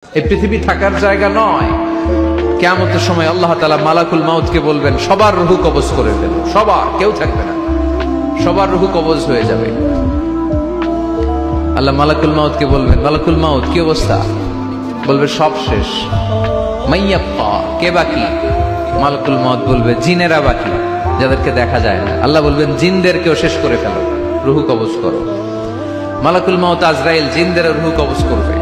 এই পৃথিবী থাকার জায়গা নয়। কিয়ামতের সময় আল্লাহ তাআলা মালাকুল মাউতকে বলবেন সবার রূহ কবজ করে দেন, সবার, কেউ থাকবে না, সবার রূহ কবজ হয়ে যাবে। আল্লাহ মালাকুল মাউতকে বলবেন, মালাকুল মাউত কি অবস্থা? বলবে সব শেষ। মাইয়াব্বা, কে বাকি? মালাকুল মাউত বলবে জিনেরা বাকি, যাদেরকে দেখা যায় না। আল্লাহ বলবেন জিনদেরকেও শেষ করে ফেলো, রূহ কবজ করো। মালাকুল মাউত আজরাইল জিনদের রূহ কবজ করবে।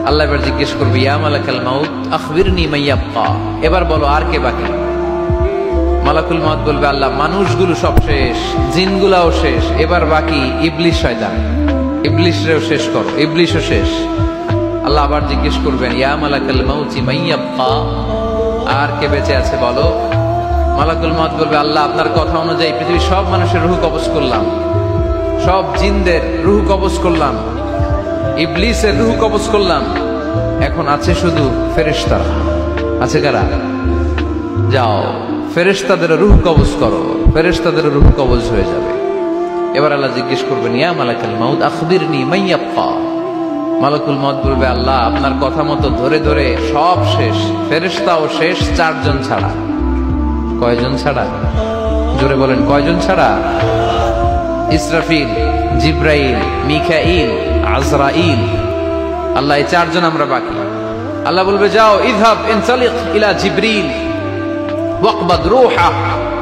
আল্লাহ এবার জিজ্ঞেস করবে, ইয়া মালাকাল মাউত আখবিরনি মাইয়াব্বা, এবার বলো আর কে বাকি? মালাকুল মাউত বলবে, আল্লাহ মানুষগুলো সব শেষ, জিনগুলাও শেষ, এবার বাকি ইবলিস শয়তান, ইবলিসরেও শেষ করো, ইবলিসও শেষ। আল্লাহ আবার জিজ্ঞেস করবেন, ইয়া মালাকাল মাউতি মাইয়াব্বা, আর কে বেঁচে আছে বলো? মালাকুল মাউত বলবে, আল্লাহ আপনার কথা অনুযায়ী পৃথিবীর সব মানুষের রূহ কবজ করলাম, সব জিনদের রূহ কবজ করলাম, ইবলিসের রূহ কবজ করলাম, এখন আছে শুধু ফেরেশতারা। আছে কারা? যাও ফেরেশতাদের রূহ কবজ করো, ফেরেশতাদের রূহ কবজ হয়ে যাবে। এবার আল্লাহ জিজ্ঞেস করবেন, ইয়া মালাকাল মাউত আখবিরনি মাইয়াব্বা। মালাকুল মাউত বলবে, আল্লাহ আপনার কথা মতো ধরে ধরে সব শেষ, ফেরেশতাও শেষ, চারজন ছাড়া। কয়জন ছাড়া? জোরে বলেন, কয়জন ছাড়া? ইসরাফিল, জিব্রাইল, মিকাইল, আজরাইল। আল্লাহ এই চারজন আমরা বাকি। আল্লাহ বলবে, যাও ইযহাব ইনসালিক ইলা জিবরিল ওয়াকবাদ রূহা,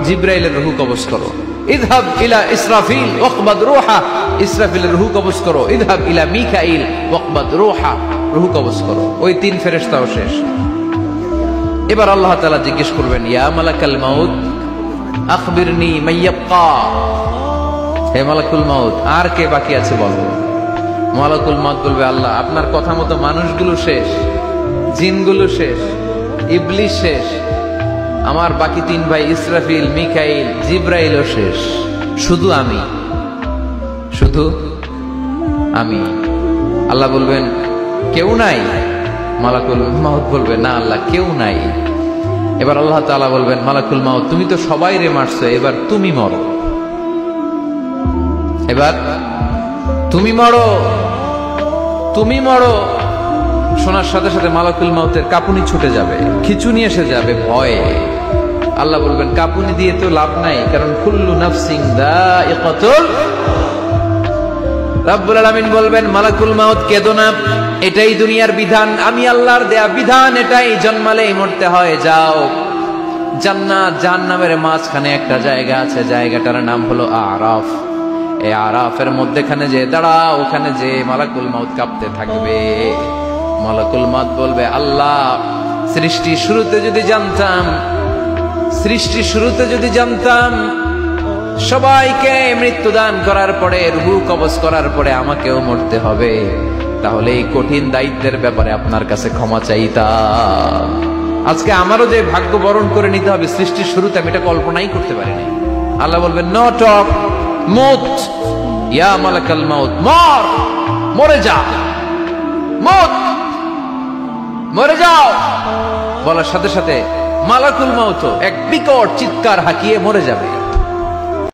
জিব্রাইলের রূহ কবজ করো। ইযহাব ইলা ইসরাফিল ওয়াকবাদ রূহা, ইসরাফিলের রূহ কবজ করো। ইযহাব ইলা মিকাইল ওয়াকবাদ রূহা, রূহ কবজ করো। ওই তিন ফেরেশতাও শেষ। এবার আল্লাহ তাআলা জিজ্ঞেস করবেন, ইয়া মালাকাল মাউত আখবিরনি মাইয়াব্বা, হে মালাকুল মাউত আর কে বাকি আছে বলো? মালাকুল মাউত বলবে, আল্লাহ আপনার কথা মতো মানুষগুলো শেষ, জিনগুলো শেষ, ইবলিস শেষ, আমার বাকি তিন ভাই ইসরাফিল, মিকাইল, জিব্রাইলও শেষ, শুধু আমি, শুধু আমি। আল্লাহ বলবেন কেউ নাই? মালাকুল মাউত বলবে, না আল্লাহ কেউ নাই। এবার আল্লাহ তাআলা বলবেন, মালাকুল মাউত তুমি তো সবাই রে মারছো, এবার তুমি মরো, এবার তুমি মরো, তুমি মরো। শোনার সাথে সাথে মালাকুল মাউতের কাঁপুনি ছুটে যাবে, খিঁচুনি এসে যাবে ভয়ে। আল্লাহ বলবেন, কাঁপুনি দিয়ে তো লাভ নাই, কারণ কুল্লু নাফসিন যায়িকাতুল। রব্বুল আলামিন বলবেন, মালাকুল মাউত কেঁদো না, এটাই দুনিয়ার বিধান, আমি আল্লাহর দেয়া বিধান, এটাই, জন্মালেই মরতে হয়। যাও জান্নাত জাহান্নামের মাঝখানে একটা জায়গা আছে, জায়গাটার নাম হলো আরাফ। এই আরাফের মধ্যখানে যে দাঁড়া, ওখানে যে মালাকুল মাউত কাঁপতে থাকবে। মালাকুল মাউত বলবে, আল্লাহ সৃষ্টি শুরুতে যদি জানতাম, সৃষ্টি শুরুতে যদি জানতাম সবাইকে মৃত্যুদান করার পরে, রূহ কবজ করার পরে আমাকেও মরতে হবে, তাহলে এই কঠিন দায়িত্বের ব্যাপারে আপনার কাছে ক্ষমা চাইতাম। আজকে আমারও যে ভাগ্য বরণ করে নিতে হবে সৃষ্টির শুরুতে, আমি এটা কল্পনাই করতে পারিনি। আল্লাহ বলবেন, নো টক, মুত, ইয়া মালাকাল মাউত, মর, মরে যা, মুত, মরে যাও। বলার সাথে সাথে মালাকুল মাউত এক বিকট চিৎকার হাঁকিয়ে মরে যাবে।